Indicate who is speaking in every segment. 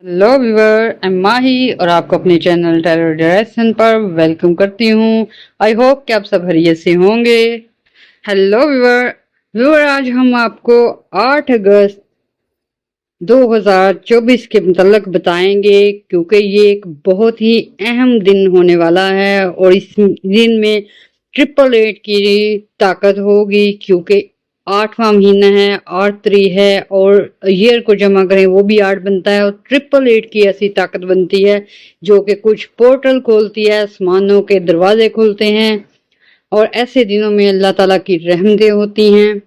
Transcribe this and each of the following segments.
Speaker 1: Hello viewer, I am माही और आपको अपने चैनल टैरो डायरेक्शन पर वेलकम करती हूँ। आई होप कि आप सब खैरियत से होंगे। हेलो व्यूअर, आज हम आपको 8 अगस्त 2024 के मुतल्लक बताएंगे, क्योंकि ये एक बहुत ही अहम दिन होने वाला है और इस दिन में 888 की ताकत होगी, क्योंकि 8वां महीना है, 8 है और ईयर को जमा करें वो भी 8 बनता है और 888 की ऐसी ताकत बनती है जो कि कुछ पोर्टल खोलती है, आसमानों के दरवाजे खुलते हैं और ऐसे दिनों में अल्लाह ताला की रहमतें होती हैं।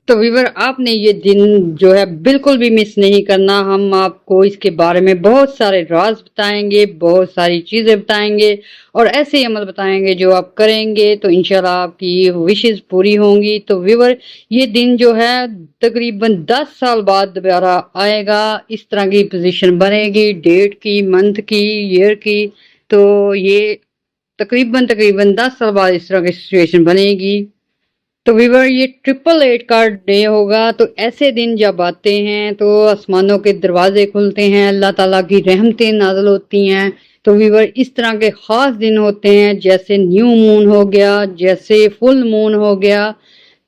Speaker 1: तो व्यूअर, आपने ये दिन जो है बिल्कुल भी मिस नहीं करना। हम आपको इसके बारे में बहुत सारे राज बताएंगे, बहुत सारी चीजें बताएंगे और ऐसे अमल बताएंगे जो आप करेंगे तो इंशाल्लाह आपकी विशेस पूरी होंगी। तो व्यूअर, ये दिन जो है तकरीबन 10 साल बाद दोबारा आएगा। इस तरह की पोजीशन बनेगी, डेट की, मंथ की, ईयर की। तो ये तकरीबन 10 साल बाद इस तरह की सिचुएशन बनेगी। तो वीवर, ये 888 का डे होगा। तो ऐसे दिन जब आते हैं तो आसमानों के दरवाजे खुलते हैं, अल्लाह ताला की रहमतें नाज़िल होती हैं। तो वीवर, इस तरह के ख़ास दिन होते हैं, जैसे न्यू मून हो गया, जैसे फुल मून हो गया।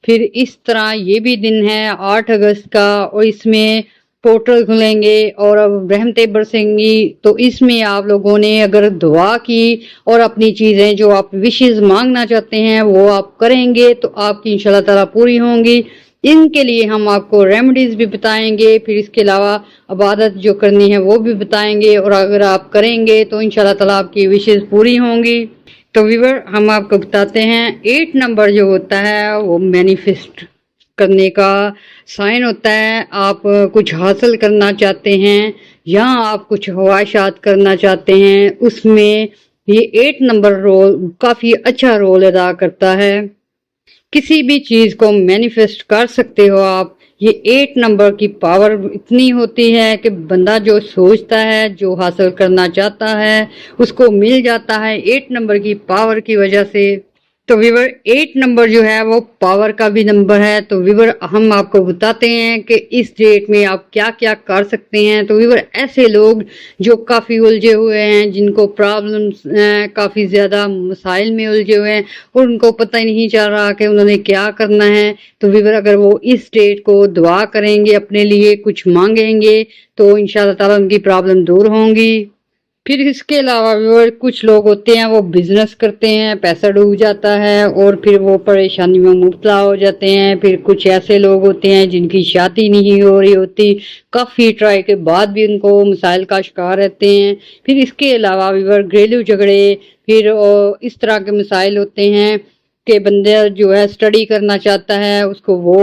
Speaker 1: फिर इस तरह ये भी दिन है 8 अगस्त का और इसमें पोर्टल खुलेंगे और अब रहमतें बरसेंगी। तो इसमें आप लोगों ने अगर दुआ की और अपनी चीज़ें जो आप विशेस मांगना चाहते हैं वो आप करेंगे तो आपकी इंशाल्लाह ताला पूरी होंगी। इनके लिए हम आपको रेमेडीज भी बताएंगे, फिर इसके अलावा इबादत जो करनी है वो भी बताएंगे और अगर आप करेंगे तो इंशाल्लाह ताला आपकी विशेस पूरी होंगी। तो व्यूअर, हम आपको बताते हैं 8 नंबर जो होता है वो मैनिफेस्ट करने का साइन होता है। आप कुछ हासिल करना चाहते हैं या आप कुछ ख्वाहिशात करना चाहते हैं, उसमें ये 8 नंबर रोल काफ़ी अच्छा रोल अदा करता है। किसी भी चीज़ को मैनिफेस्ट कर सकते हो आप। ये 8 नंबर की पावर इतनी होती है कि बंदा जो सोचता है, जो हासिल करना चाहता है, उसको मिल जाता है 8 नंबर की पावर की वजह से। तो वीवर, 8 नंबर जो है वो पावर का भी नंबर है। तो वीवर, हम आपको बताते हैं कि इस डेट में आप क्या क्या कर सकते हैं। तो वीवर, ऐसे लोग जो काफ़ी उलझे हुए हैं, जिनको प्रॉब्लम्स काफ़ी ज़्यादा मसाइल में उलझे हुए हैं और उनको पता ही नहीं चल रहा कि उन्होंने क्या करना है, तो वीवर अगर वो इस डेट को दुआ करेंगे, अपने लिए कुछ मांगेंगे तो इंशाल्लाह ताला उनकी प्रॉब्लम दूर होंगी। फिर इसके अलावा व्यूअर, कुछ लोग होते हैं वो बिजनेस करते हैं, पैसा डूब जाता है और फिर वो परेशानी में मुब्तला हो जाते हैं। फिर कुछ ऐसे लोग होते हैं जिनकी शादी नहीं हो रही होती, काफ़ी ट्राई के बाद भी उनको मसाइल का शिकार रहते हैं। फिर इसके अलावा व्यूअर, घरेलू झगड़े, फिर इस तरह के मसाइल होते हैं कि बंदे जो है स्टडी करना चाहता है, उसको वो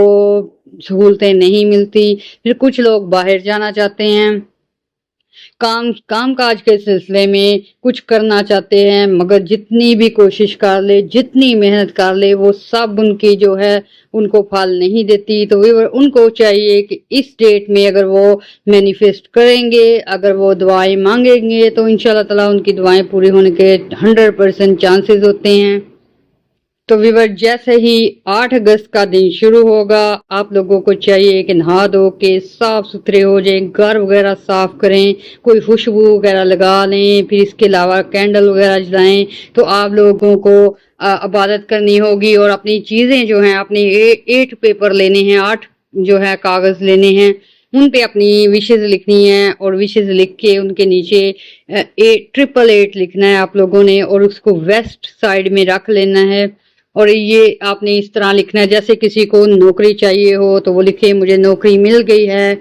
Speaker 1: सहूलतें नहीं मिलती। फिर कुछ लोग बाहर जाना चाहते हैं, काम काज के सिलसिले में कुछ करना चाहते हैं, मगर जितनी भी कोशिश कर ले, जितनी मेहनत कर ले, वो सब उनकी जो है उनको फल नहीं देती। तो उनको चाहिए कि इस डेट में अगर वो मैनिफेस्ट करेंगे, अगर वो दुआएं मांगेंगे तो इंशाल्लाह ताला उनकी दुआएं पूरी होने के 100% चांसेस होते हैं। तो व्यूअर, जैसे ही 8 अगस्त का दिन शुरू होगा, आप लोगों को चाहिए कि नहा धो के साफ सुथरे हो जाएं, घर वगैरह साफ करें, कोई खुशबू वगैरह लगा लें, फिर इसके अलावा कैंडल वगैरह जलाएं। तो आप लोगों को इबादत करनी होगी और अपनी चीज़ें जो हैं, अपनी 8 पेपर लेने हैं, 8 जो है कागज़ लेने हैं, उन पे अपनी विशेज लिखनी है और विशेज लिख के उनके नीचे 888 लिखना है आप लोगों ने और उसको वेस्ट साइड में रख लेना है। और ये आपने इस तरह लिखना है, जैसे किसी को नौकरी चाहिए हो तो वो लिखे मुझे नौकरी मिल गई है।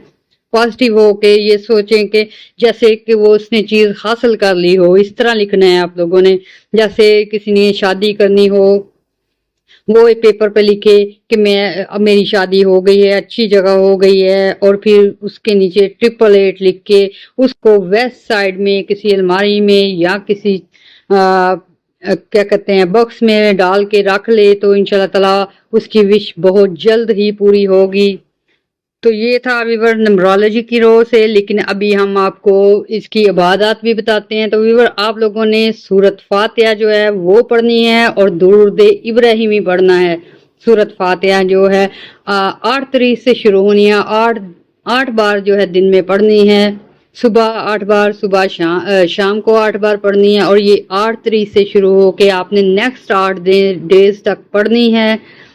Speaker 1: पॉजिटिव हो के ये सोचें कि जैसे कि वो उसने चीज़ हासिल कर ली हो, इस तरह लिखना है आप लोगों ने। जैसे किसी ने शादी करनी हो, वो एक पेपर पे लिखे कि मैं अब मेरी शादी हो गई है, अच्छी जगह हो गई है, और फिर उसके नीचे 888 लिख के उसको वेस्ट साइड में किसी अलमारी में या किसी क्या कहते हैं बॉक्स में डाल के रख ले तो इंशाल्लाह ताला उसकी विश बहुत जल्द ही पूरी होगी। तो ये था व्यूअर न्यूमरोलॉजी की रो से, लेकिन अभी हम आपको इसकी इबादत भी बताते हैं। तो व्यूअर, आप लोगों ने सूरत फातिहा जो है वो पढ़नी है और दुरूद इब्राहिमी पढ़ना है। सूरत फातिहा जो है 8 तारीख से शुरू होनी है, 8 बार जो है दिन में पढ़नी है। صبح 8 بار، صبح شام کو 8 بار پڑھنی ہے، اور یہ 8 تاریخ سے شروع ہو کے آپ نے نیکسٹ 8 ڈیز تک پڑھنی ہے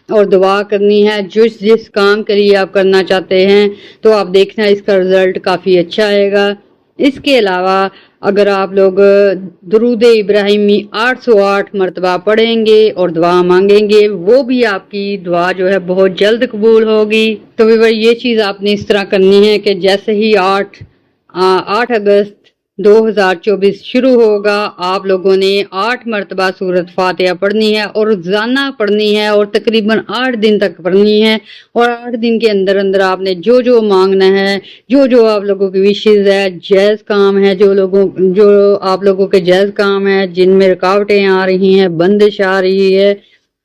Speaker 1: اور دعا کرنی ہے جس کام کے لیے آپ کرنا چاہتے ہیں، تو آپ دیکھنا اس کا رزلٹ کافی اچھا آئے گا۔ اس کے علاوہ اگر آپ لوگ درود ابراہیمی 808 مرتبہ پڑھیں گے اور دعا مانگیں گے، وہ بھی آپ کی دعا جو ہے بہت جلد قبول ہوگی۔ تو یہ چیز آپ نے اس طرح کرنی ہے کہ جیسے ہی 8 اگست 2024 شروع ہوگا، آپ لوگوں نے 8 مرتبہ سورۃ فاتحہ پڑھنی ہے اور روزانہ پڑھنی ہے، اور تقریباً 8 دن تک پڑھنی ہے، اور 8 دن کے اندر اندر آپ نے جو مانگنا ہے، جو آپ لوگوں کی وشز ہے، جائز کام ہے، جو آپ لوگوں کے جائز کام ہے جن میں رکاوٹیں آ رہی ہیں، بندش آ رہی ہے،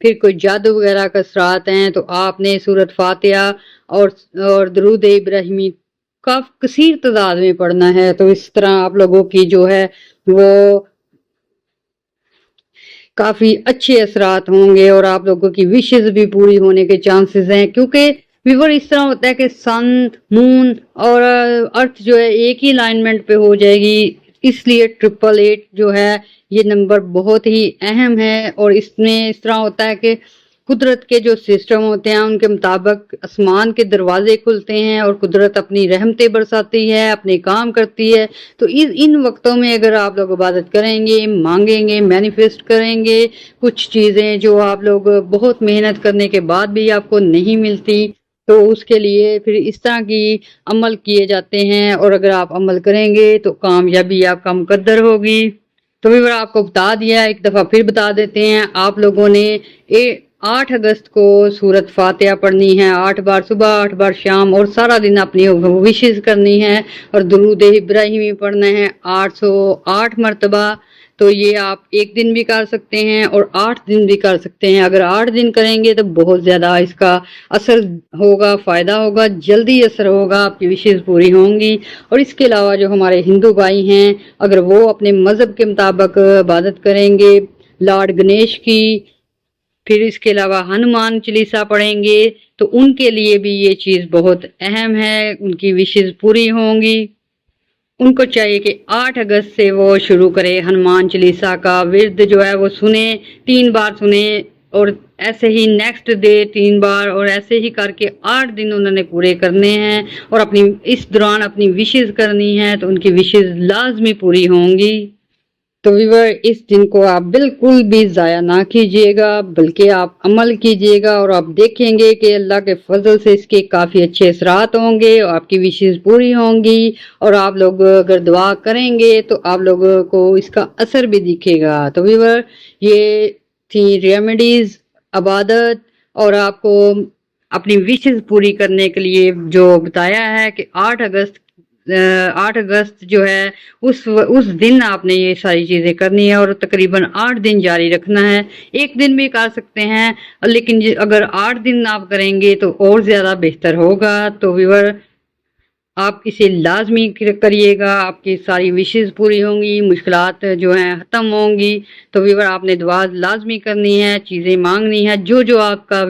Speaker 1: پھر کوئی جادو وغیرہ کا اثرات ہیں، تو آپ نے سورۃ فاتحہ اور درود ابراہیمی کثیر تعداد میں پڑھنا ہے۔ تو اس طرح آپ لوگوں کی جو ہے وہ کافی اچھے اثرات ہوں گے، اور آپ لوگوں کی وشز بھی پوری ہونے کے چانسز ہیں، کیونکہ ویور اس طرح ہوتا ہے کہ سن، مون اور ارتھ جو ہے ایک ہی الائنمنٹ پہ ہو جائے گی، اس لیے 888 جو ہے یہ نمبر بہت ہی اہم ہے، اور اس میں اس طرح ہوتا ہے کہ قدرت کے جو سسٹم ہوتے ہیں ان کے مطابق آسمان کے دروازے کھلتے ہیں، اور قدرت اپنی رحمتیں برساتی ہے، اپنے کام کرتی ہے۔ تو ان وقتوں میں اگر آپ لوگ عبادت کریں گے، مانگیں گے، مینیفیسٹ کریں گے کچھ چیزیں جو آپ لوگ بہت محنت کرنے کے بعد بھی آپ کو نہیں ملتی، تو اس کے لیے پھر اس طرح کی عمل کیے جاتے ہیں، اور اگر آپ عمل کریں گے تو کامیابی آپ کا مقدر ہوگی۔ تو بھی آپ کو بتا دیا، ایک دفعہ پھر بتا دیتے ہیں، آپ لوگوں نے 8 اگست کو سورۃ فاتحہ پڑھنی ہے، 8 بار صبح، 8 بار شام، اور سارا دن اپنی وشز کرنی ہے، اور درود ابراہیمی پڑھنا ہے 808 مرتبہ۔ تو یہ آپ ایک دن بھی کر سکتے ہیں اور 8 دن بھی کر سکتے ہیں۔ اگر 8 دن کریں گے تو بہت زیادہ اس کا اثر ہوگا، فائدہ ہوگا، جلدی اثر ہوگا، آپ کی وشز پوری ہوں گی۔ اور اس کے علاوہ جو ہمارے ہندو بھائی ہیں، اگر وہ اپنے مذہب کے مطابق عبادت کریں گے لارڈ گنیش کی، پھر اس کے علاوہ ہنومان چالیسا پڑھیں گے، تو ان کے لیے بھی یہ چیز بہت اہم ہے، ان کی وشز پوری ہوں گی۔ ان کو چاہیے کہ 8 اگست سے وہ شروع کرے ہنومان چالیسا کا ورد جو ہے وہ سنیں، 3 بار سنیں، اور ایسے ہی نیکسٹ ڈے 3 بار، اور ایسے ہی کر کے 8 دن انہوں نے پورے کرنے ہیں، اور اس دوران اپنی وشز کرنی ہے، تو ان کی وشز لازمی پوری ہوں گی۔ تو ویور اس دن کو آپ بالکل بھی ضائع نہ کیجیے گا، بلکہ آپ عمل کیجیے گا، اور آپ دیکھیں گے کہ اللہ کے فضل سے اس کے کافی اچھے اثرات ہوں گے، اور آپ کی وشز پوری ہوں گی، اور آپ لوگ اگر دعا کریں گے تو آپ لوگوں کو اس کا اثر بھی دکھے گا۔ تو ویور یہ تھی ریمیڈیز، عبادت، اور آپ کو اپنی وشز پوری کرنے کے لیے جو بتایا ہے کہ 8 اگست جو ہے اس دن آپ نے یہ ساری چیزیں کرنی ہے، اور تقریباً 8 دن جاری رکھنا ہے۔ ایک دن بھی کر سکتے ہیں، لیکن اگر 8 دن آپ کریں گے تو اور زیادہ بہتر ہوگا۔ تو ویور آپ اسے لازمی کریے گا، آپ کی ساری وشز پوری ہوں گی، مشکلات جو ہیں ختم ہوں گی۔ تو ویور آپ نے دعا لازمی کرنی ہے، چیزیں مانگنی ہے، جو آپ کا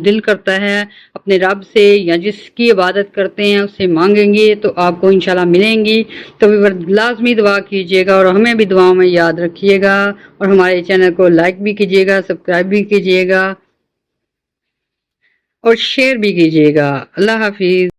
Speaker 1: دل کرتا ہے اپنے رب سے یا جس کی عبادت کرتے ہیں اس سے مانگیں گے تو آپ کو انشاءاللہ ملیں گی۔ تو ویور لازمی دعا کیجیے گا، اور ہمیں بھی دعاؤں میں یاد رکھیے گا، اور ہمارے چینل کو لائک بھی کیجیے گا، سبسکرائب بھی کیجیے گا، اور شیئر بھی کیجیے گا۔ اللہ حافظ۔